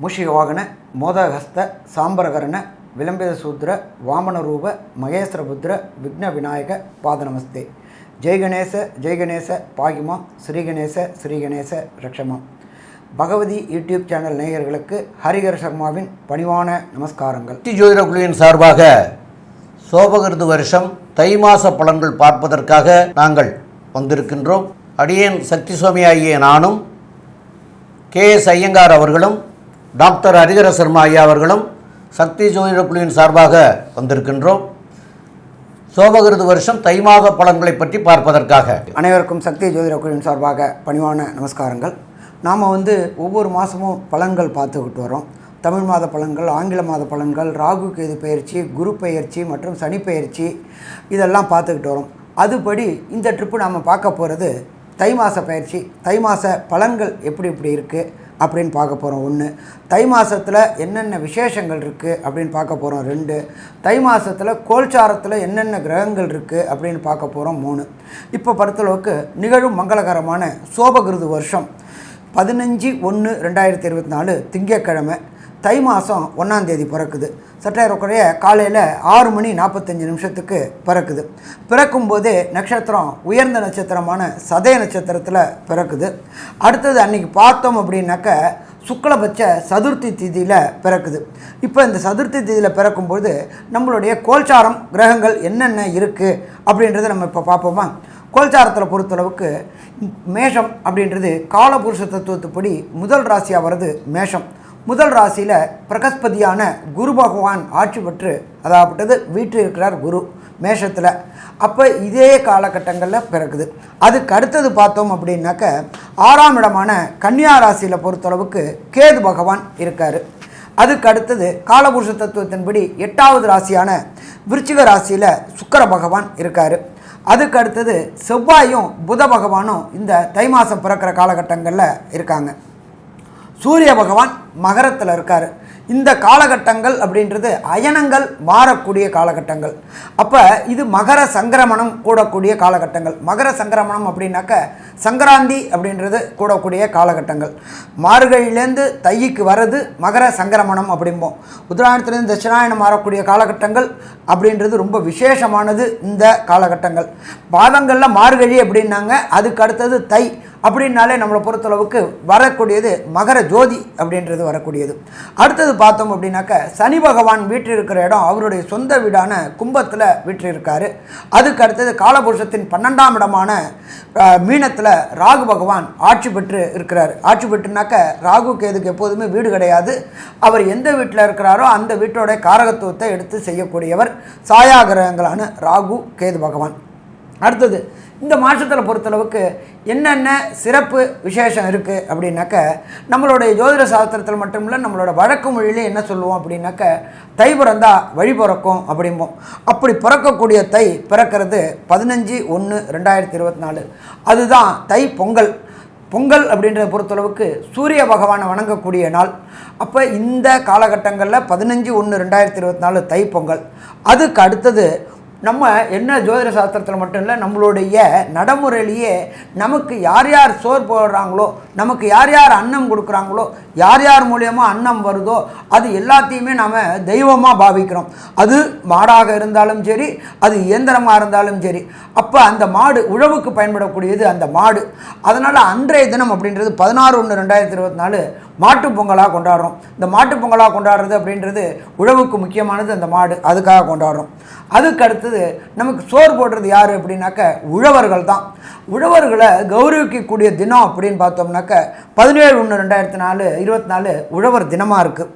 ಮೂಷಿಕವಾಹನ ಮೋದಹಸ್ತ ಸಾಂಬರಕರಣ ವಿಲಂಬಿತ ಸೂದ್ರ ವಾಮನ ರೂಪ ಮಹೇಶ್ವರಪುತ್ರ ವಿಘ್ನ ವಿನಾಯಕ ಪಾದ ನಮಸ್ತೆ. ಜೈ ಗಣೇಶ பாகிமா ஸ்ரீ கணேச ரக்ஷமா. பகவதி யூடியூப் சேனல் நேயர்களுக்கு ஹரிஹர் சர்மாவின் பணிவான நமஸ்காரங்கள். ஜோதிட குழுவின் சார்பாக சோபகிருது வருஷம் தை மாத பலன்கள் பார்ப்பதற்காக நாங்கள் வந்திருக்கின்றோம். அடியேன் சக்தி சுவாமி ஆகிய நானும் KS ஐயங்கார் அவர்களும் டாக்டர் ஹரிஹர சர்மா ஐயா அவர்களும் சக்தி ஜோதிட குழுவின் சார்பாக வந்திருக்கின்றோம். சோபகிருது வருஷம் தை மாத பலன்களை பற்றி பார்ப்பதற்காக அனைவருக்கும் சக்தி ஜோதிட குழுவின் சார்பாக பணிவான நமஸ்காரங்கள். நாம் ஒவ்வொரு மாதமும் பலன்கள் பார்த்துக்கிட்டு வரோம். தமிழ் மாத பலன்கள், ஆங்கில மாத பலன்கள், ராகு கேது பயிற்சி, குரு பயிற்சி மற்றும் சனி பயிற்சி இதெல்லாம் பார்த்துக்கிட்டு வரோம். அதுபடி இந்த ட்ரிப்பு நாம் பார்க்க போகிறது தை மாத பயிற்சி. தை மாத பலன்கள் எப்படி இருக்குது அப்படின்னு பார்க்க போகிறோம். 1, தை மாதத்தில் என்னென்ன விசேஷங்கள் இருக்குது அப்படின்னு பார்க்க போகிறோம். 2, தை மாதத்தில் கோல்சாரத்தில் என்னென்ன கிரகங்கள் இருக்குது அப்படின்னு பார்க்க போகிறோம். 3, இப்போ பொறுத்தளவுக்கு நிகழும் மங்களகரமான சோபகிருது வருஷம் 15/1/2024 திங்கட்கிழமை தை மாதம் 1ஆம் தேதி பிறக்குது. சற்றேறக்குறைய காலையில் 6:45 பிறக்குது. பிறக்கும்போதே நட்சத்திரம் உயர்ந்த நட்சத்திரமான சதய நட்சத்திரத்தில் பிறக்குது. அடுத்தது அன்றைக்கி பார்த்தோம் அப்படின்னாக்க சுக்லபட்ச சதுர்த்தி திதியில் பிறக்குது. இப்போ இந்த சதுர்த்தி திதியில் பிறக்கும்போது நம்மளுடைய கோல்சாரம் கிரகங்கள் என்னென்ன இருக்குது அப்படின்றத நம்ம இப்போ பார்ப்போமா. கோல்சாரத்தில் பொறுத்தளவுக்கு மேஷம் அப்படின்றது காலபுருஷ தத்துவத்துப்படி முதல் ராசியாக வருது மேஷம். முதல் ராசியில் பிரகஸ்பதியான குரு பகவான் ஆட்சி பெற்று அதாவது வீட்டில் இருக்கிறார் குரு மேஷத்தில். அப்போ இதே காலகட்டங்களில் பிறக்குது. அதுக்கு அடுத்தது பார்த்தோம் அப்படின்னாக்க 6ஆம் இடமான கன்னியா ராசியில் பொறுத்தளவுக்கு கேது பகவான் இருக்கார். அதுக்கு அடுத்தது காலபுருஷ தத்துவத்தின்படி 8ஆவது ராசியான விருச்சிக ராசியில் சுக்கிர பகவான் இருக்கார். அதுக்கு அடுத்தது செவ்வாயும் புத பகவானும் இந்த தை மாதம் பிறக்கிற காலகட்டங்களில் இருக்காங்க. சூரிய பகவான் மகரத்தில் இருக்கார். இந்த காலகட்டங்கள் அப்படின்றது அயனங்கள் மாறக்கூடிய காலகட்டங்கள். அப்போ இது மகர சங்கிரமணம் கூடக்கூடிய காலகட்டங்கள். மகர சங்கிரமணம் அப்படின்னாக்க சங்கராந்தி அப்படின்றது கூடக்கூடிய காலகட்டங்கள். மார்கழியிலேருந்து தைக்கு வர்றது மகர சங்கிரமணம் அப்படிம்போம். உத்தராயணத்துலேருந்து தட்சிணாயணம் மாறக்கூடிய காலகட்டங்கள் அப்படின்றது ரொம்ப விசேஷமானது. இந்த காலகட்டங்கள் பாதங்களில் மார்கழி அப்படின்னாங்க. அதுக்கு அடுத்தது தை அப்படின்னாலே நம்மளை பொறுத்தளவுக்கு வரக்கூடியது மகர ஜோதி அப்படின்றது வரக்கூடியது. அடுத்தது பார்த்தோம் அப்படின்னாக்க சனி பகவான் வீட்டில் இருக்கிற இடம் அவருடைய சொந்த வீடான கும்பத்தில் வீட்டில் இருக்கார். அதுக்கு அடுத்தது காலபுருஷத்தின் 12ஆம் இடமான மீனத்தில் ராகு பகவான் ஆட்சி பெற்று இருக்கிறார். ஆட்சி பெற்றுனாக்க ராகு கேதுக்கு எப்போதுமே வீடு கிடையாது. அவர் எந்த வீட்டில் இருக்கிறாரோ அந்த வீட்டோட காரகத்துவத்தை எடுத்து செய்யக்கூடியவர் சாயா கிரகங்களான ராகு கேது பகவான். அடுத்தது இந்த மாதத்தில் பொறுத்தளவுக்கு என்னென்ன சிறப்பு விசேஷம் இருக்குது அப்படின்னாக்க நம்மளுடைய ஜோதிட சாஸ்திரத்தில் மட்டும் இல்லை, நம்மளோட வழக்கு மொழியிலே என்ன சொல்லுவோம் அப்படின்னாக்க தை பிறந்தா வழி பிறக்கும் அப்படிம்போம். அப்படி பிறக்கக்கூடிய தை பிறக்கிறது 15/1/2024. அதுதான் தை பொங்கல். பொங்கல் அப்படின்றத பொறுத்தளவுக்கு சூரிய பகவானை வணங்கக்கூடிய நாள். அப்போ இந்த காலகட்டங்களில் 15/1/2024 தை பொங்கல். அதுக்கு அடுத்தது நம்ம என்ன ஜோதிட சாஸ்திரத்தில் மட்டும் இல்லை, நம்மளுடைய நடைமுறையிலேயே நமக்கு யார் யார் சோறு போடுறாங்களோ, நமக்கு யார் யார் அன்னம் கொடுக்குறாங்களோ, யார் யார் மூலியமாக அன்னம் வருதோ அது எல்லாத்தையுமே நாம் தெய்வமாக பாவிக்கிறோம். அது மாடாக இருந்தாலும் சரி, அது இயந்திரமாக இருந்தாலும் சரி. அப்போ அந்த மாடு உழவுக்கு பயன்படக்கூடியது அந்த மாடு. அதனால் அன்றைய தினம் அப்படின்றது 16/1/2024 மாட்டுப் பொங்கலாக கொண்டாடுறோம். இந்த மாட்டுப் பொங்கலாக கொண்டாடுறது அப்படின்றது உழவுக்கு முக்கியமானது அந்த மாடு, அதுக்காக கொண்டாடுறோம். அதுக்கு அடுத்தது நமக்கு சோறு போடுறது யார் அப்படின்னாக்க உழவர்கள் தான். உழவர்களை கௌரவிக்கக்கூடிய தினம் அப்படின்னு பார்த்தோம்னாக்க 17/1/2024 உழவர் தினமாக இருக்குது.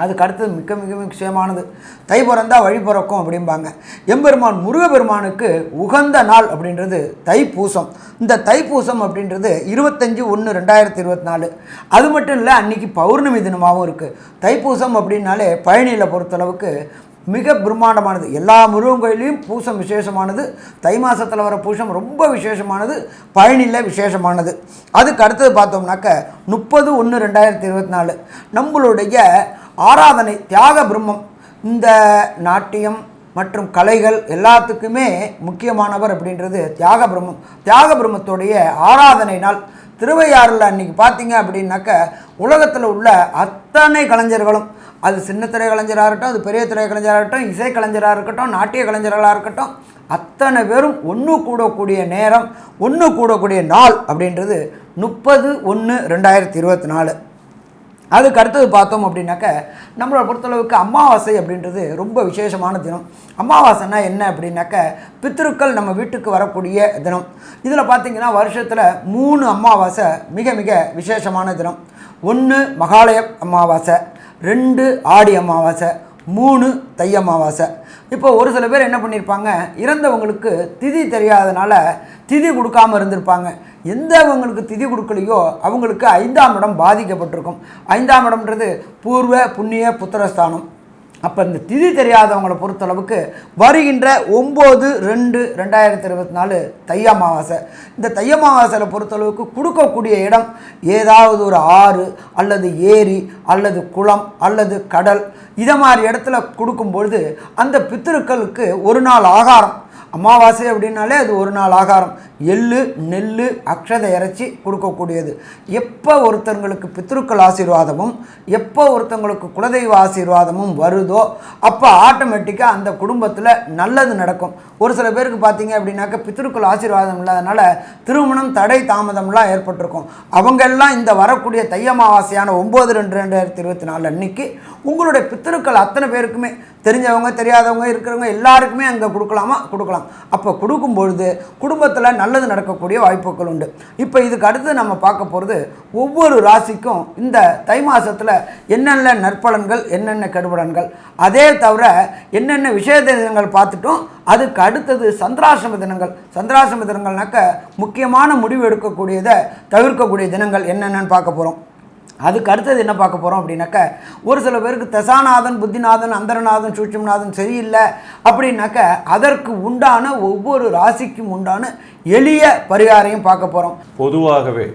அதுக்கு அடுத்தது மிக முக்கியமானது தை பிறந்தா வழி பிறக்கும் அப்படிம்பாங்க. எம்பெருமான் முருகப்பெருமானுக்கு உகந்த நாள் அப்படின்றது தைப்பூசம். இந்த தைப்பூசம் அப்படின்றது 25/1/2024. அது மட்டும் இல்லை, அன்றைக்கி பௌர்ணமி தினமாகவும் இருக்குது. தைப்பூசம் அப்படின்னாலே பழனியில் பொறுத்தளவுக்கு மிக பிரம்மாண்டமானது. எல்லா முருகன் கோயிலையும் பூசம் விசேஷமானது. தை மாதத்தில் வர பூசம் ரொம்ப விசேஷமானது, பழனியில் விசேஷமானது. அதுக்கு அடுத்தது பார்த்தோம்னாக்க 30/1/2024 நம்மளுடைய ஆராதனை தியாக பிரம்மம். இந்த நாட்டியம் மற்றும் கலைகள் எல்லாத்துக்குமே முக்கியமானவர் அப்படின்றது தியாக பிரம்மம். தியாக பிரம்மத்துடைய ஆராதனை நாள் திருவையாறில் அன்றைக்கி பார்த்தீங்க அப்படின்னாக்க உலகத்தில் உள்ள அத்தனை கலைஞர்களும், அது சின்ன திரை கலைஞராக இருக்கட்டும், அது பெரிய திரை கலைஞராக இருக்கட்டும், இசை கலைஞராக இருக்கட்டும், நாட்டிய கலைஞர்களாக இருக்கட்டும், அத்தனை பேரும் ஒன்று கூடக்கூடிய நேரம், ஒன்று கூடக்கூடிய நாள் அப்படின்றது 30/1/2024. அதுக்கு அடுத்தது பார்த்தோம் அப்படின்னாக்க நம்மளை பொறுத்தளவுக்கு அமாவாசை அப்படின்றது ரொம்ப விசேஷமான தினம். அமாவாசைனா என்ன அப்படின்னாக்க பித்ருக்கள் நம்ம வீட்டுக்கு வரக்கூடிய தினம். இதில் பார்த்திங்கன்னா வருஷத்தில் 3 அமாவாசை மிக மிக விசேஷமான தினம். 1 மகாலய அமாவாசை, 2 ஆடி அமாவாசை, 3 தை அமாவாசை. இப்போ ஒரு சில பேர் என்ன பண்ணியிருப்பாங்க, இறந்தவங்களுக்கு திதி தெரியாதனால திதி கொடுக்காமல் இருந்திருப்பாங்க. எந்தவங்களுக்கு திதி கொடுக்கலையோ அவங்களுக்கு 5ஆம் இடம் பாதிக்கப்பட்டிருக்கும். 5ஆம் இடம்ன்றது பூர்வ புண்ணிய புத்திரஸ்தானம். அப்போ இந்த திதி தெரியாதவங்களை பொறுத்தளவுக்கு வருகின்ற 9/2/2024 தை அமாவாசை. இந்த தை அமாவாசையில் பொறுத்தளவுக்கு கொடுக்கக்கூடிய இடம் ஏதாவது ஒரு ஆறு அல்லது ஏரி அல்லது குளம் அல்லது கடல், இதை மாதிரி இடத்துல கொடுக்கும்பொழுது அந்த பித்திருக்களுக்கு ஒரு நாள் ஆகாரம். அமாவாசை அப்படின்னாலே அது ஒரு நாள் ஆகாரம். எள்ளு, நெல், அக்ஷதை இறைச்சி கொடுக்கக்கூடியது. எப்போ ஒருத்தங்களுக்கு பித்ருக்கள் ஆசீர்வாதமும் எப்போ ஒருத்தங்களுக்கு குலதெய்வ ஆசீர்வாதமும் வருதோ அப்போ ஆட்டோமேட்டிக்காக அந்த குடும்பத்தில் நல்லது நடக்கும். ஒரு சில பேருக்கு பார்த்தீங்க அப்படின்னாக்க பித்ருக்கள் ஆசீர்வாதம் இல்லாதனால திருமணம் தடை தாமதம்லாம் ஏற்பட்டிருக்கும். அவங்கெல்லாம் இந்த வரக்கூடிய தை அமாவாசையான 9/2/2024 அன்னைக்கு உங்களுடைய பித்ருக்கள் அத்தனை பேருக்குமே, தெரிஞ்சவங்க தெரியாதவங்க இருக்கிறவங்க எல்லாருக்குமே அங்கே கொடுக்கலாம். அப்போ கொடுக்கும்பொழுது குடும்பத்தில் நல்லது நடக்கக்கூடிய வாய்ப்புகள் உண்டு. இப்போ இதுக்கு அடுத்து நம்ம பார்க்க போகிறது ஒவ்வொரு ராசிக்கும் இந்த தை மாதத்தில் என்னென்ன நற்பலன்கள், என்னென்ன கெடுபலன்கள், அதே தவிர என்னென்ன விசேஷ தினங்கள் பார்த்துட்டோம். அதுக்கு அடுத்தது சந்திராசிரம தினங்கள். சந்திராசிரம தினங்கள்னாக்க முக்கியமான முடிவு எடுக்கக்கூடியதை தவிர்க்கக்கூடிய தினங்கள் என்னென்னு பார்க்க போகிறோம். அதுக்கு அடுத்தது என்ன பார்க்க போகிறோம் அப்படின்னாக்க, ஒரு சில பேருக்கு தசாநாதன், புத்திநாதன், அந்தரநாதன், சூட்சுமநாதன் சரியில்லை அப்படின்னாக்க அதற்கு உண்டான ஒவ்வொரு ராசிக்கும் உண்டான எளிய பரிகாரையும் பார்க்க போகிறோம். பொதுவாகவே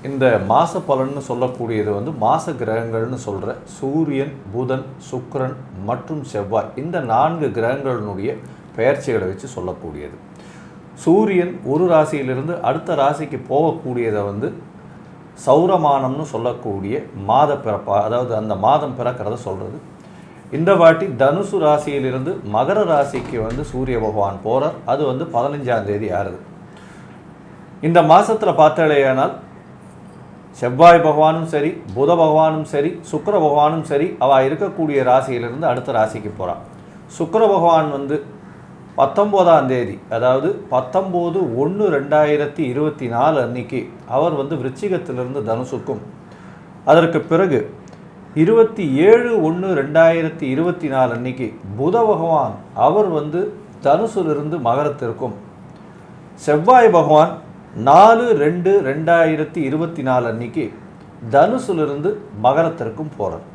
இந்த மாச பலன்னு சொல்லக்கூடியது மாச கிரகங்கள்னு சொல்கிற சூரியன், புதன், சுக்கிரன் மற்றும் செவ்வாய், இந்த 4 கிரகங்களினுடைய பெயர்ச்சிகளை வச்சு சொல்லக்கூடியது. சூரியன் ஒரு ராசியிலிருந்து அடுத்த ராசிக்கு போகக்கூடியதை சௌரமானம்னு சொல்லக்கூடிய மாத பிறப்பா, அதாவது அந்த மாதம் பிறக்கிறத சொல்கிறது. இந்த வாட்டி தனுசு ராசியிலிருந்து மகர ராசிக்கு சூரிய பகவான் போகிறார். அது 15ஆம் தேதி ஆறுது. இந்த மாதத்தில் பார்த்தாலேயானால் செவ்வாய் பகவானும் சரி, புத பகவானும் சரி, சுக்கிர பகவானும் சரி, அவள் இருக்கக்கூடிய ராசியிலிருந்து அடுத்த ராசிக்கு போகிறான். சுக்கிர பகவான் 19ஆம் தேதி, அதாவது 19/1/2024 அன்னைக்கு அவர் விருச்சிகத்திலிருந்து தனுசுக்கும், அதற்கு பிறகு 27/1/2024 அன்னைக்கு புத பகவான் அவர் தனுசிலிருந்து மகரத்திற்கும், செவ்வாய் பகவான் 4/2/2024 அன்னைக்கு தனுசிலிருந்து மகரத்திற்கும் போகிறார்.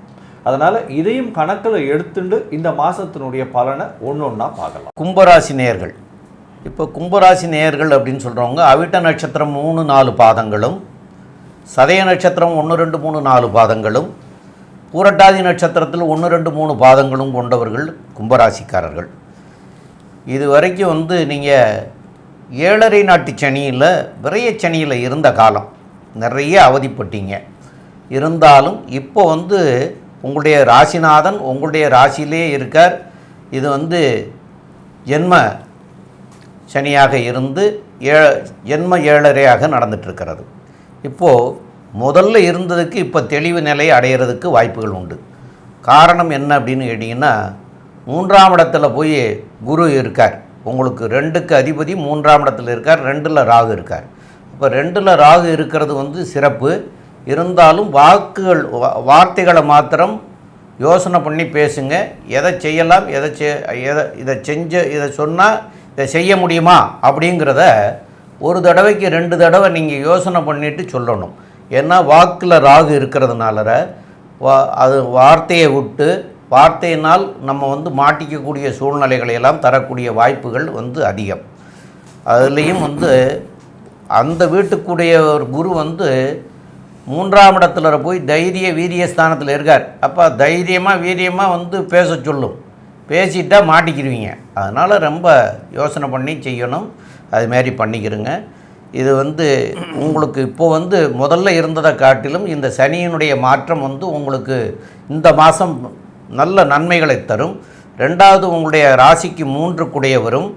அதனால் இதையும் கணக்கில் எடுத்துட்டு இந்த மாதத்தினுடைய பலனை ஒன்றா பார்க்கலாம். கும்பராசி நேயர்கள், இப்போ கும்பராசி நேயர்கள் அப்படின்னு சொல்கிறவங்க அவிட்ட நட்சத்திரம் 3-4 பாதங்களும், சதய நட்சத்திரம் 1-2-3-4 பாதங்களும், பூரட்டாதி நட்சத்திரத்தில் 1-2-3 பாதங்களும் கொண்டவர்கள் கும்பராசிக்காரர்கள். இது வரைக்கும் நீங்கள் 7.5 நாட்டு சனியில், விரயச்சனியில் இருந்த காலம் நிறைய அவதிப்பட்டீங்க. இருந்தாலும் இப்போ உங்களுடைய ராசிநாதன் உங்களுடைய ராசியிலே இருக்கார். இது ஜென்ம சனியாக இருந்து ஜென்ம 7.5ஆக நடந்துட்டுருக்கிறது. இப்போது முதல்ல இருந்ததுக்கு இப்போ தெளிவு நிலையை அடையிறதுக்கு வாய்ப்புகள் உண்டு. காரணம் என்ன அப்படின்னு கேட்டிங்கன்னா, 3ஆம் இடத்துல போய் குரு இருக்கார். உங்களுக்கு 2க்கு அதிபதி 3ஆம் இடத்துல இருக்கார், 2ல் ராகு இருக்கார். இப்போ 2ல் ராகு இருக்கிறது சிறப்பு. இருந்தாலும் வார்த்தைகளை மாத்திரம் யோசனை பண்ணி பேசுங்க. எதை செய்யலாம், இதை சொன்னால் இதை செய்ய முடியுமா அப்படிங்கிறத ஒரு தடவைக்கு 2 தடவை நீங்கள் யோசனை பண்ணிவிட்டு சொல்லணும். ஏன்னா வாக்கில் ராகு இருக்கிறதுனால அது வார்த்தையை விட்டு, வார்த்தையினால் நம்ம மாட்டிக்கக்கூடிய சூழ்நிலைகளையெல்லாம் தரக்கூடிய வாய்ப்புகள் அதிகம். அதுலேயும் அந்த வீட்டுக்குடைய ஒரு குரு 3ஆம் இடத்துல போய் தைரிய வீரிய ஸ்தானத்தில் இருக்கார். அப்போ தைரியமாக வீரியமாக பேச சொல்லும். பேசிட்டால் மாட்டிக்கிடுவீங்க. அதனால் ரொம்ப யோசனை பண்ணி செய்யணும். அதுமாரி பண்ணிக்கிறங்க. இது உங்களுக்கு இப்போ முதல்ல இருந்ததை காட்டிலும் இந்த சனியினுடைய மாற்றம் உங்களுக்கு இந்த மாதம் நல்ல நன்மைகளை தரும். ரெண்டாவது, உங்களுடைய ராசிக்கு 3 கூடையவரும்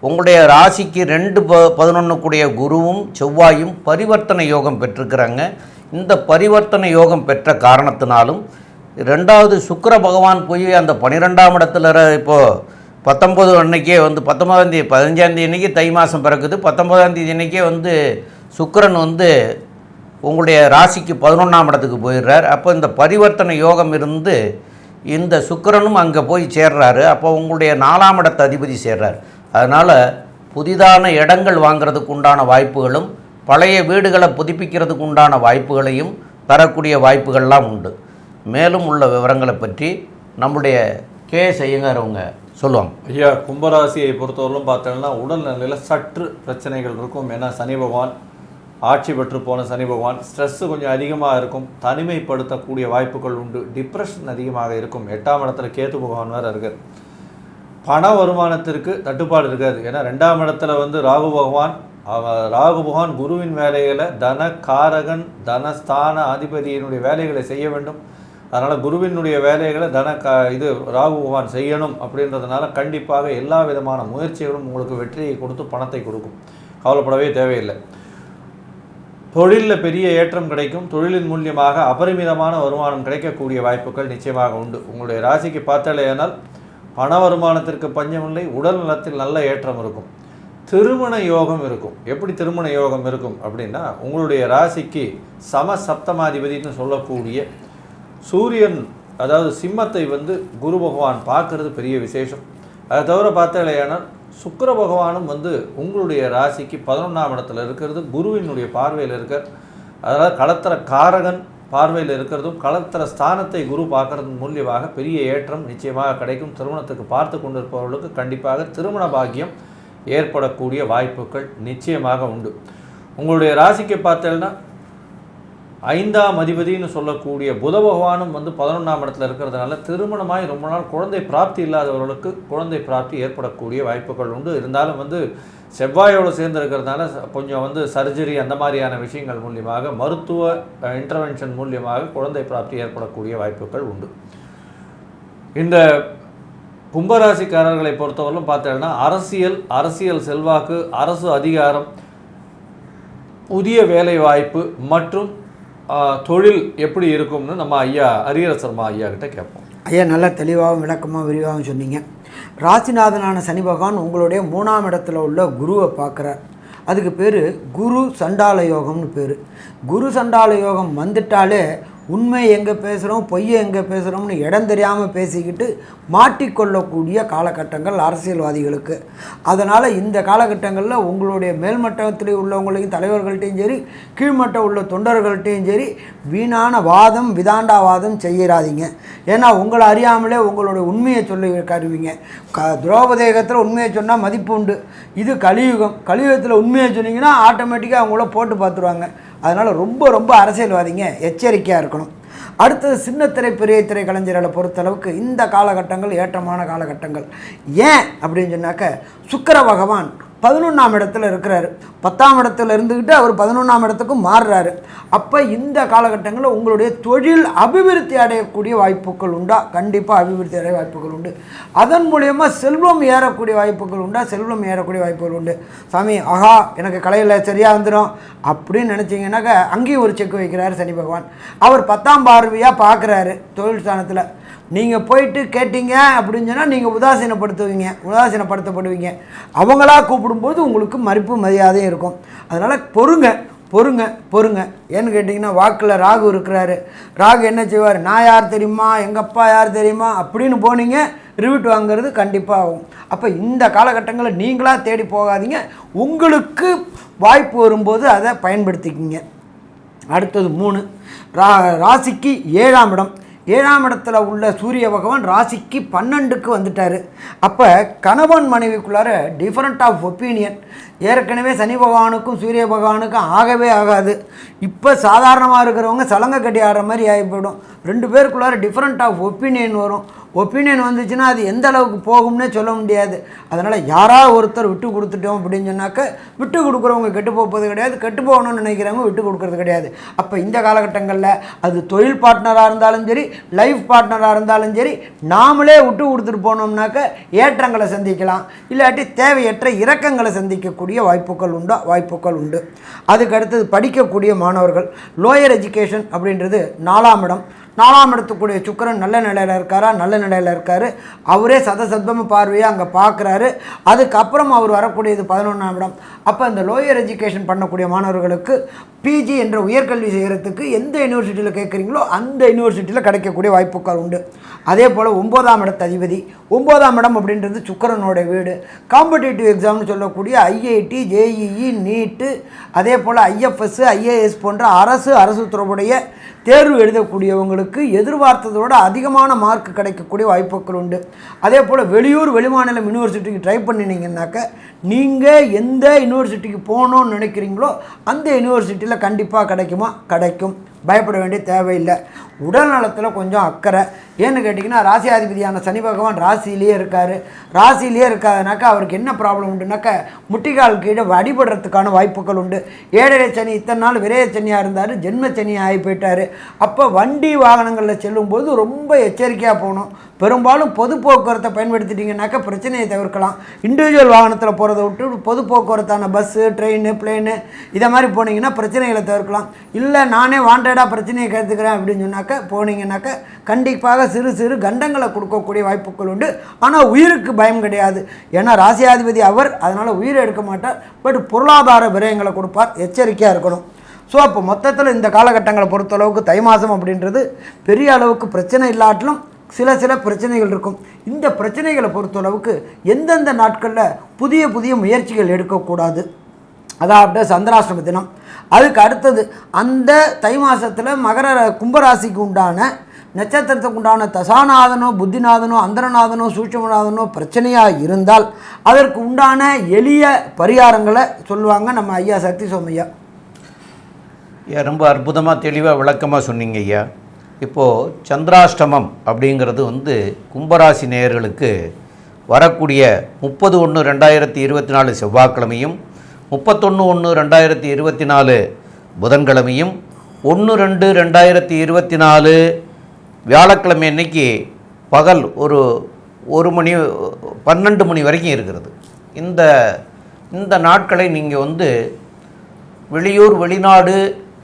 உங்களுடைய ராசிக்கு 2-11 கூடிய குருவும் செவ்வாயும் பரிவர்த்தனை யோகம் பெற்றிருக்கிறாங்க. இந்த பரிவர்த்தனை யோகம் பெற்ற காரணத்தினாலும், ரெண்டாவது சுக்கிர பகவான் போய் அந்த 12ஆம் இடத்துல இப்போது 19 அன்னைக்கே 19ஆம் தேதி 15ஆம் தேதி அன்றைக்கி தை மாதம் பிறக்குது. 19ஆம் தேதி அன்றைக்கே சுக்கிரன் உங்களுடைய ராசிக்கு 11ஆம் இடத்துக்கு போயிடுறார். அப்போ இந்த பரிவர்த்தனை யோகம் இருந்து இந்த சுக்கிரனும் அங்கே போய் சேர்றாரு. அப்போ உங்களுடைய 4ஆம் இடத்து அதிபதி சேர்றார். அதனால் புதிதான இடங்கள் வாங்கிறதுக்கு உண்டான வாய்ப்புகளும் பழைய வீடுகளை புதுப்பிக்கிறதுக்கு உண்டான வாய்ப்புகளையும் தரக்கூடிய வாய்ப்புகள்லாம் உண்டு. மேலும் உள்ள விவரங்களை பற்றி நம்முடைய கேஎஸ் ஐயங்கார் அவங்க சொல்லுவாங்க. ஐயா, கும்பராசியை பொறுத்தவரையிலும் பார்த்தோம்னா உடல் நிலையில் சற்று பிரச்சனைகள் இருக்கும். ஏன்னா சனி பகவான் ஆட்சி பெற்று போன சனி பகவான் ஸ்ட்ரெஸ்ஸு கொஞ்சம் அதிகமாக இருக்கும். தனிமைப்படுத்தக்கூடிய வாய்ப்புகள் உண்டு. டிப்ரெஷன் அதிகமாக இருக்கும். 8ஆம் இடத்துல கேது பகவான் வேறு இருக்கார். பண வருமானத்திற்கு தட்டுப்பாடு இருக்காது. ஏன்னா 2ஆம் இடத்துல ராகு பகவான் குருவின் வேலைகளை தன காரகன் தனஸ்தான அதிபதியினுடைய வேலைகளை செய்ய வேண்டும். அதனால் குருவினுடைய வேலைகளை ராகு பகவான் செய்யணும். அப்படின்றதுனால கண்டிப்பாக எல்லா விதமான முயற்சிகளும் உங்களுக்கு வெற்றியை கொடுத்து பணத்தை கொடுக்கும். கவலைப்படவே தேவையில்லை. தொழிலில் பெரிய ஏற்றம் கிடைக்கும். தொழிலின் மூலியமாக அபரிமிதமான வருமானம் கிடைக்கக்கூடிய வாய்ப்புகள் நிச்சயமாக உண்டு. உங்களுடைய ராசிக்கு பார்த்தாலேயானால் பண வருமானத்திற்கு பஞ்சமில்லை. உடல் நலத்தில் நல்ல ஏற்றம் இருக்கும். திருமண யோகம் இருக்கும். எப்படி திருமண யோகம் இருக்கும் அப்படின்னா, உங்களுடைய ராசிக்கு சப்தமாதிபதினு சொல்லக்கூடிய சூரியன், அதாவது சிம்மத்தை குரு பகவான் பார்க்கறது பெரிய விசேஷம். அதை தவிர பார்த்தாலேயானால் சுக்கிர பகவானும் உங்களுடைய ராசிக்கு 11ஆம் இடத்துல இருக்கிறது, குருவினுடைய பார்வையில் இருக்கார். அதனால் களத்திர காரகன் பார்வையில் இருக்கிறதும் களத்திர ஸ்தானத்தை குரு பார்க்கறது மூலியமாக பெரிய ஏற்றம் நிச்சயமாக கிடைக்கும். திருமணத்துக்கு பார்த்து கொண்டிருப்பவர்களுக்கு கண்டிப்பாக திருமண பாக்கியம் ஏற்படக்கூடிய வாய்ப்புகள் நிச்சயமாக உண்டு. உங்களுடைய ராசிக்கு பார்த்தேன்னா 5ஆம் அதிபதினு சொல்லக்கூடிய புத பகவானும் 11ஆம் இடத்துல இருக்கிறதுனால திருமணமாய் ரொம்ப நாள் குழந்தை பிராப்தி இல்லாதவர்களுக்கு குழந்தை பிராப்தி ஏற்படக்கூடிய வாய்ப்புகள் உண்டு. இருந்தாலும் செவ்வாயோடு சேர்ந்து இருக்கிறதுனால கொஞ்சம் சர்ஜரி அந்த மாதிரியான விஷயங்கள் மூலியமாக மருத்துவ இன்டர்வென்ஷன் மூலியமாக குழந்தை பிராப்தி ஏற்படக்கூடிய வாய்ப்புகள் உண்டு. இந்த கும்பராசிக்காரர்களை பொறுத்தவரையிலும் பார்த்தோம்னா அரசியல் செல்வாக்கு, அரசு அதிகாரம், புதிய வேலை வாய்ப்பு மற்றும் தொழில் எப்படி இருக்கும்னு நம்ம ஐயா ஹரிஹர சர்மா ஐயா கிட்ட கேட்போம். ஐயா நல்லா தெளிவாகவும் விளக்கமாக விரிவாகவும் சொன்னீங்க. ராசிநாதனான சனி பகவான் உங்களுடைய 3ஆம் இடத்துல உள்ள குருவை பார்க்குறார். அதுக்கு பேர் குரு சண்டால யோகம்னு பேர். குரு சண்டால யோகம் வந்துட்டாலே உண்மை எங்கே பேசுகிறோம் பொய்யை எங்கே பேசுகிறோம்னு இடம் தெரியாமல் பேசிக்கிட்டு மாட்டிக்கொள்ளக்கூடிய காலகட்டங்கள் அரசியல்வாதிகளுக்கு. அதனால் இந்த காலகட்டங்களில் உங்களுடைய மேல்மட்டத்தில் உள்ளவங்களையும் தலைவர்கள்ட்டையும் சரி, கீழ்மட்டம் உள்ள தொண்டர்கள்ட்டையும் சரி வீணான வாதம் விதாண்டாவாதம் செய்யறாதீங்க. ஏன்னா உங்களை அறியாமலே உங்களுடைய உண்மையை சொல்லி கருவீங்க. துரோபதேகத்தில் உண்மையை சொன்னால் மதிப்பு உண்டு. இது கலியுகம். கலியுகத்தில் உண்மையை சொன்னீங்கன்னா ஆட்டோமேட்டிக்காக அவங்கள போட்டு பார்த்துருவாங்க. அதனால் ரொம்ப அரசியல்வாதிங்க எச்சரிக்கையாக இருக்கணும். அடுத்தது சின்னத்திரை பெரிய திரை கலைஞர்களை பொறுத்தளவுக்கு இந்த காலகட்டங்கள் ஏற்றமான காலகட்டங்கள். ஏன் அப்படின்னு சொன்னாக்க சுக்கிர பகவான் 11ஆம் இடத்துல இருக்கிறாரு. 10ஆம் இடத்துல இருந்துக்கிட்டு அவர் 11ஆம் இடத்துக்கும் மாறுறாரு. அப்போ இந்த காலகட்டங்களில் உங்களுடைய தொழில் அபிவிருத்தி அடையக்கூடிய வாய்ப்புகள் உண்டா? கண்டிப்பாக அபிவிருத்தி அடைய வாய்ப்புகள் உண்டு. அதன் மூலயமா செல்வம் ஏறக்கூடிய வாய்ப்புகள் உண்டா? செல்வம் ஏறக்கூடிய வாய்ப்புகள் உண்டு. சாமி ஆஹா எனக்கு கலையில் சரியாக வந்துடும் அப்படின்னு நினச்சிங்கன்னாக்க அங்கேயும் ஒரு செக் வைக்கிறார் சனி பகவான். அவர் 10ஆம் பார்வையாக பார்க்குறாரு தொழில் ஸ்தானத்தில். நீங்கள் போயிட்டு கேட்டீங்க அப்படின்னு சொன்னால் நீங்கள் உதாசீனப்படுத்தப்படுவீங்க. அவங்களா கூப்பிடும்போது உங்களுக்கு மதிப்பு மரியாதையும் இருக்கும். அதனால் பொறுங்க. ஏன்னு கேட்டிங்கன்னா வாக்கில் ராகு இருக்கிறாரு. ராகு என்ன செய்வார்? நான் யார் தெரியுமா, எங்கள் அப்பா யார் தெரியுமா அப்படின்னு போனீங்க ரிவிட் வாங்கிறது கண்டிப்பாக ஆகும். அப்போ இந்த காலகட்டங்களில் நீங்களாக தேடி போகாதீங்க. உங்களுக்கு வாய்ப்பு வரும்போது அதை பயன்படுத்திக்கிங்க. அடுத்தது 3 ராசிக்கு 7ஆம் இடம். 7ஆம் இடத்துல உள்ள சூரிய பகவான் ராசிக்கு 12க்கு வந்துட்டார். அப்போ கணவன் மனைவிக்குள்ளார டிஃப்ரெண்ட் ஆஃப் ஒப்பீனியன். ஏற்கனவே சனி பகவானுக்கும் சூரிய பகவானுக்கும் ஆகவே ஆகாது. இப்போ சாதாரணமாக இருக்கிறவங்க சலங்கை கட்டி ஆடுற மாதிரி ஆகி போயிடும். 2 பேருக்குள்ளார டிஃப்ரெண்ட் ஆஃப் ஒப்பீனியன் வரும். ஒப்பீனியன் வந்துச்சுன்னா அது எந்த அளவுக்கு போகும்னே சொல்ல முடியாது. அதனால் யாராவது ஒருத்தர் விட்டு கொடுத்துட்டோம் அப்படின்னு சொன்னாக்க விட்டு கொடுக்குறவங்க கெட்டு போகிறது கிடையாது, கெட்டு போகணும்னு நினைக்கிறவங்க விட்டு கொடுக்குறது கிடையாது. அப்போ இந்த காலகட்டங்களில் அது தொழில் பார்ட்னராக இருந்தாலும் சரி, லைஃப் பார்ட்னராக இருந்தாலும் சரி, நாமளே விட்டு கொடுத்துட்டு போனோம்னாக்க ஏற்றங்களை சந்திக்கலாம், இல்லாட்டி தேவையற்ற இறக்கங்களை சந்திக்கக்கூடிய வாய்ப்புகள் உண்டு. அதுக்கு அடுத்தது படிக்கக்கூடிய மாணவர்கள், லோயர் எஜுகேஷன் அப்படின்றது 4ஆம் இடம். 4ஆம் இடத்துக்குரிய சுக்கிரன் நல்ல நிலையில் இருக்காரா? நல்ல நிலையில் இருக்கார். அவரே சதசப்தம பார்வையாக அங்கே பார்க்குறாரு. அதுக்கப்புறம் அவர் வரக்கூடியது 11ஆம் இடம். அப்போ இந்த லோயர் எஜுகேஷன் பண்ணக்கூடிய மாணவர்களுக்கு பிஜி என்ற உயர்கல்வி செய்கிறதுக்கு எந்த யூனிவர்சிட்டியில் கேட்குறீங்களோ அந்த யூனிவர்சிட்டியில் கிடைக்கக்கூடிய வாய்ப்புகள் உண்டு. அதே போல் 9ஆம் இடத்து அதிபதி, 9ஆம் இடம் அப்படின்றது சுக்கிரனோட வீடு. காம்படிட்டிவ் எக்ஸாம்னு சொல்லக்கூடிய ஐஐடி, ஜேஇஇ, நீட்டு, அதே போல் ஐஎஃப்எஸ், ஐஏஎஸ் போன்ற அரசு தொடர்புடைய தேர்வு எழுதக்கூடியவங்களுக்கு எதிர்பார்த்ததோடு அதிகமான மார்க் கிடைக்கக்கூடிய வாய்ப்புகள் உண்டு. அதே போல் வெளியூர் வெளிமாநிலம் யூனிவர்சிட்டிக்கு ட்ரை பண்ணினீங்கன்னாக்க நீங்கள் எந்த யூனிவர்சிட்டிக்கு போகணுன்னு நினைக்கிறீங்களோ அந்த யூனிவர்சிட்டியில் கண்டிப்பாக கிடைக்கும். பயப்பட வேண்டிய தேவையில்லை. உடல் நலத்தில் கொஞ்சம் அக்கறை. ஏன்னு கேட்டிங்கன்னா ராசியாதிபதியான சனி பகவான் ராசியிலே இருக்காதுனாக்கா அவருக்கு என்ன ப்ராப்ளம் உண்டுனாக்கா முட்டிக்கால் கீழே அடிபடுறதுக்கான வாய்ப்புகள் உண்டு. ஏழரை சனி இத்தனை நாள் விரைய சனியாக இருந்தார், ஜென்ம சனியாக ஆகி போயிட்டார். அப்போ வண்டி வாகனங்களில் செல்லும்போது ரொம்ப எச்சரிக்கையாக போகணும். பெரும்பாலும் பொது போக்குவரத்தை பயன்படுத்திட்டிங்கனாக்கா பிரச்சனையை தவிர்க்கலாம். இண்டிவிஜுவல் வாகனத்தில் போகிறத விட்டு பொது போக்குவரத்தான பஸ்ஸு, ட்ரெயின், பிளேனு இதை மாதிரி போனீங்கன்னா பிரச்சனைகளை தவிர்க்கலாம். இல்லை நானே வாண்டடாக பிரச்சனையை கற்றுக்கிறேன் அப்படின்னு சொன்னாக்கா போனீங்கன்னாக்கா கண்டிப்பாக சிறு கண்டங்களை கொடுக்கக்கூடிய வாய்ப்புகள் உண்டு. ஆனால் உயிருக்கு பயம் கிடையாது. ஏன்னா ராசியாதிபதி அவர், அதனால் உயிரை எடுக்க மாட்டார். பட் பொருளாதார விரயங்களை கொடுப்பார். எச்சரிக்கையாக இருக்கணும். ஸோ அப்போ மொத்தத்தில் இந்த காலகட்டங்களை பொறுத்தளவுக்கு தை மாதம் அப்படின்றது பெரிய அளவுக்கு பிரச்சனை இல்லாட்டிலும் சில பிரச்சனைகள் இருக்கும். இந்த பிரச்சனைகளை பொறுத்தளவுக்கு எந்தெந்த நாட்களில் புதிய முயற்சிகள் எடுக்கக்கூடாது, அதாவது சந்திராஷ்டம தினம். அதுக்கு அடுத்தது அந்த தை மாதத்தில் கும்பராசிக்கு உண்டான நட்சத்திரத்துக்கு உண்டான தசாநாதனோ, புத்திநாதனோ, அந்தரநாதனோ, சூட்சமநாதனோ பிரச்சனையாக இருந்தால் அதற்கு உண்டான எளிய பரிகாரங்களை சொல்லுவாங்க நம்ம ஐயா சக்தி சோமையா. ஐயா ரொம்ப அற்புதமாக தெளிவாக விளக்கமாக சொன்னீங்க ஐயா. இப்போது சந்திராஷ்டமம் அப்படிங்கிறது கும்பராசி நேயர்களுக்கு வரக்கூடிய 30/1/2024 செவ்வாய்க்கிழமையும், 31/1/2024 புதன்கிழமையும், 1/2/2024 வியாழக்கிழமை அன்னைக்கு பகல் ஒரு 12 மணி வரைக்கும் இருக்கிறது. இந்த நாட்களை நீங்கள் வெளியூர் வெளிநாடு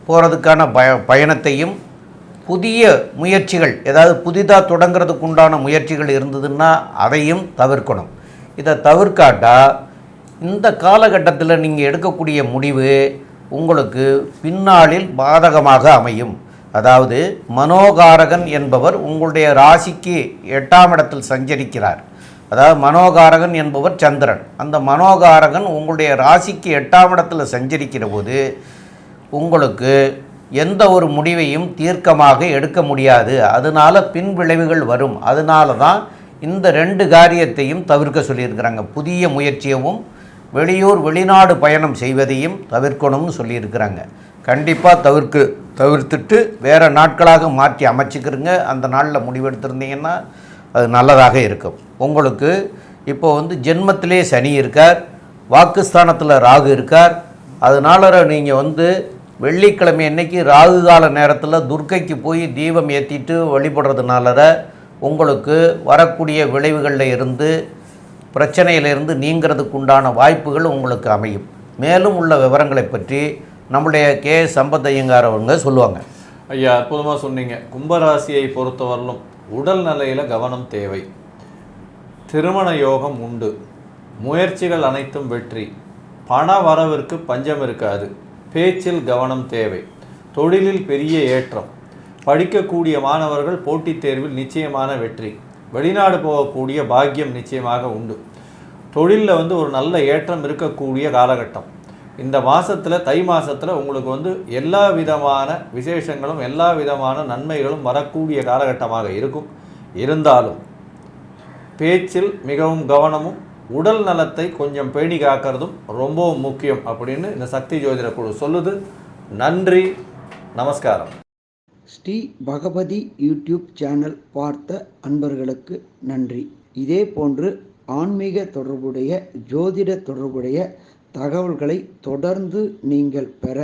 போகிறதுக்கான பயணத்தையும் புதிய முயற்சிகள், ஏதாவது புதிதாக தொடங்கிறதுக்கு உண்டான முயற்சிகள் இருந்ததுன்னா அதையும் தவிர்க்கணும். இதை தவிர்க்காட்டா இந்த காலகட்டத்தில் நீங்கள் எடுக்கக்கூடிய முடிவு உங்களுக்கு பின்னாளில் பாதகமாக அமையும். அதாவது மனோகாரகன் என்பவர் உங்களுடைய ராசிக்கு 8ஆம் இடத்தில் சஞ்சரிக்கிறார். அதாவது மனோகாரகன் என்பவர் சந்திரன். அந்த மனோகாரகன் உங்களுடைய ராசிக்கு 8ஆம் இடத்தில் சஞ்சரிக்கிற போது உங்களுக்கு எந்த ஒரு முடிவையும் தீர்க்கமாக எடுக்க முடியாது. அதனால் பின் விளைவுகள் வரும். அதனால தான் இந்த 2 காரியத்தையும் தவிர்க்க சொல்லியிருக்கிறாங்க. புதிய முயற்சியவும் வெளியூர் வெளிநாடு பயணம் செய்வதையும் தவிர்க்கணும்னு சொல்லியிருக்கிறாங்க. கண்டிப்பாக தவிர்த்துட்டு வேறு நாட்களாக மாற்றி அமைச்சிக்கிறங்க. அந்த நாளில் முடிவெடுத்திருந்தீங்கன்னா அது நல்லதாக இருக்கும். உங்களுக்கு இப்போ ஜென்மத்திலே சனி இருக்கார், வாக்குஸ்தானத்தில் ராகு இருக்கார். அதனால் நீங்கள் வெள்ளிக்கிழமை அன்னைக்கு ராகு கால நேரத்தில் துர்க்கைக்கு போய் தீபம் ஏற்றிட்டு வழிபடுறதுனால உங்களுக்கு வரக்கூடிய விளைவுகளில் இருந்து பிரச்சனையிலிருந்து நீங்கிறதுக்கு உண்டான வாய்ப்புகள் உங்களுக்கு அமையும். மேலும் உள்ள விவரங்களை பற்றி நம்முடைய கே சம்பத் ஐயங்கார் அவங்க சொல்லுவாங்க. ஐயா அற்புதமாக சொன்னீங்க. கும்பராசியை பொறுத்தவரையிலும் உடல் நிலையில் கவனம் தேவை. திருமண யோகம் உண்டு. முயற்சிகள் அனைத்தும் வெற்றி. பண வரவிற்கு பஞ்சம் இருக்காது. பேச்சில் கவனம் தேவை. தொழிலில் பெரிய ஏற்றம். படிக்கக்கூடிய மாணவர்கள் போட்டித் தேர்வில் நிச்சயமான வெற்றி. வெளிநாடு போகக்கூடிய பாக்கியம் நிச்சயமாக உண்டு. தொழிலில் ஒரு நல்ல ஏற்றம் இருக்கக்கூடிய காலகட்டம். இந்த மாதத்தில் தை மாதத்தில் உங்களுக்கு எல்லா விதமான விசேஷங்களும் எல்லா விதமான நன்மைகளும் வரக்கூடிய காலகட்டமாக இருக்கும். இருந்தாலும் பேச்சில் மிகவும் கவனமும் உடல் நலத்தை கொஞ்சம் பேணி காக்கிறதும் ரொம்பவும் முக்கியம் அப்படின்னு இந்த சக்தி ஜோதிட குழு சொல்லுது. நன்றி, நமஸ்காரம். ஸ்ரீ பகவதி யூடியூப் சேனல் பார்த்த அன்பர்களுக்கு நன்றி. இதே போன்று ஆன்மீக தொடர்புடைய ஜோதிட தொடர்புடைய தகவல்களை தொடர்ந்து நீங்கள் பெற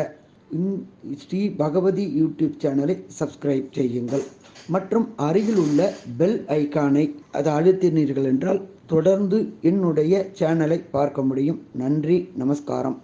ஸ்ரீ பகவதி யூடியூப் சேனலை சப்ஸ்கிரைப் செய்யுங்கள் மற்றும் அருகில் உள்ள பெல் ஐகானை அதை அழுத்தினீர்கள் என்றால் தொடர்ந்து என்னுடைய சேனலை பார்க்க முடியும். நன்றி, நமஸ்காரம்.